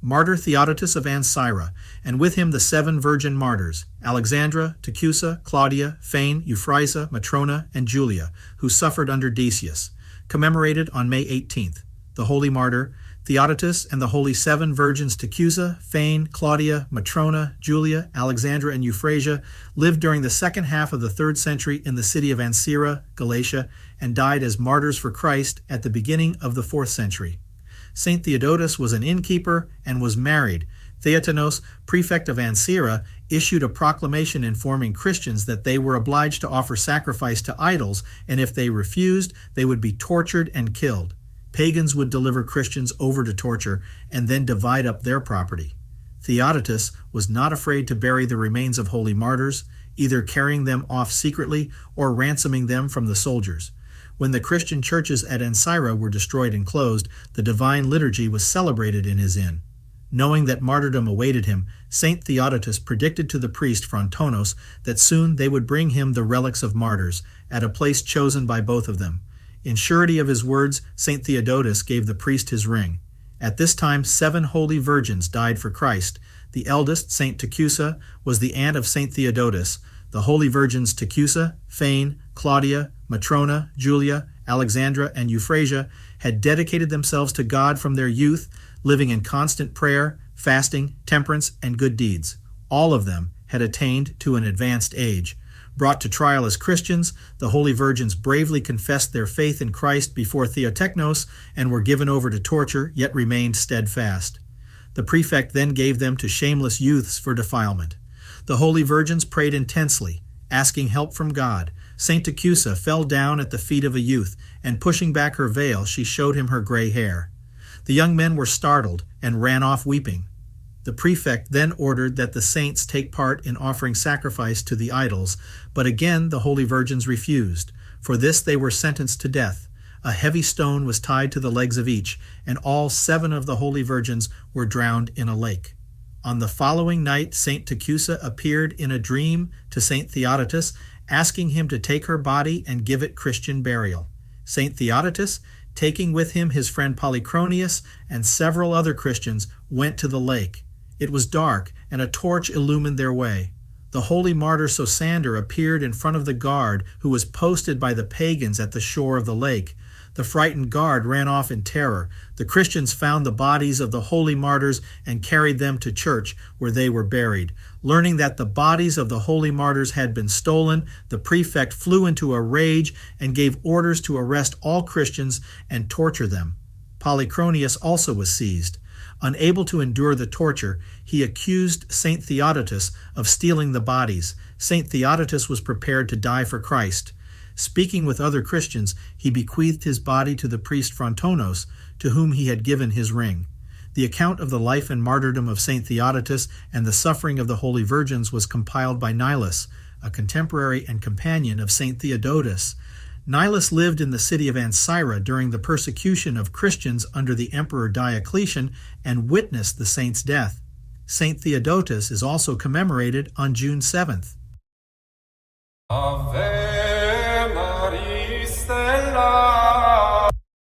Martyr Theodotus of Ancyra, and with him the 7 Virgin Martyrs, Alexandra, Tecumseh, Claudia, Fane, Euphrasia, Matrona, and Julia, who suffered under Decius, commemorated on May 18th. The Holy Martyr Theodotus and the Holy 7 Virgins Tecumseh, Fane, Claudia, Matrona, Julia, Alexandra, and Euphrasia lived during the second half of the 3rd century in the city of Ancyra, Galatia, and died as martyrs for Christ at the beginning of the 4th century. Saint Theodotus was an innkeeper and was married. Theotenos, prefect of Ancyra, issued a proclamation informing Christians that they were obliged to offer sacrifice to idols, and if they refused, they would be tortured and killed. Pagans would deliver Christians over to torture and then divide up their property. Theodotus was not afraid to bury the remains of holy martyrs, either carrying them off secretly or ransoming them from the soldiers. When the Christian churches at Ancyra were destroyed and closed, the divine liturgy was celebrated in his inn. Knowing that martyrdom awaited him, Saint Theodotus predicted to the priest Frontonos that soon they would bring him the relics of martyrs, at a place chosen by both of them. In surety of his words, Saint Theodotus gave the priest his ring. At this time 7 holy virgins died for Christ. The eldest, Saint Tecumseh, was the aunt of Saint Theodotus. The holy virgins Tecumseh, Fane, Claudia, Matrona, Julia, Alexandra, and Euphrasia had dedicated themselves to God from their youth, living in constant prayer, fasting, temperance, and good deeds. All of them had attained to an advanced age. Brought to trial as Christians, the holy virgins bravely confessed their faith in Christ before Theotechnos and were given over to torture, yet remained steadfast. The prefect then gave them to shameless youths for defilement. The holy virgins prayed intensely, asking help from God. Saint Tecumseh fell down at the feet of a youth, and pushing back her veil, she showed him her gray hair. The young men were startled and ran off weeping. The prefect then ordered that the saints take part in offering sacrifice to the idols, but again the holy virgins refused. For this they were sentenced to death. A heavy stone was tied to the legs of each, and all 7 of the holy virgins were drowned in a lake. On the following night, Saint Tecumseh appeared in a dream to Saint Theodotus, asking him to take her body and give it Christian burial. Saint Theodotus, taking with him his friend Polychronius and several other Christians, went to the lake. It was dark, and a torch illumined their way. The holy martyr Sosander appeared in front of the guard who was posted by the pagans at the shore of the lake. The frightened guard ran off in terror. The Christians found the bodies of the holy martyrs and carried them to church, where they were buried. Learning that the bodies of the holy martyrs had been stolen, the prefect flew into a rage and gave orders to arrest all Christians and torture them. Polychronius also was seized. Unable to endure the torture, he accused Saint Theodotus of stealing the bodies. Saint Theodotus was prepared to die for Christ. Speaking with other Christians, he bequeathed his body to the priest Frontonos, to whom he had given his ring. The account of the life and martyrdom of Saint Theodotus and the suffering of the holy virgins was compiled by Nilus, a contemporary and companion of Saint Theodotus. Nilus lived in the city of Ancyra during the persecution of Christians under the Emperor Diocletian and witnessed the saint's death. Saint Theodotus is also commemorated on June 7th. Ave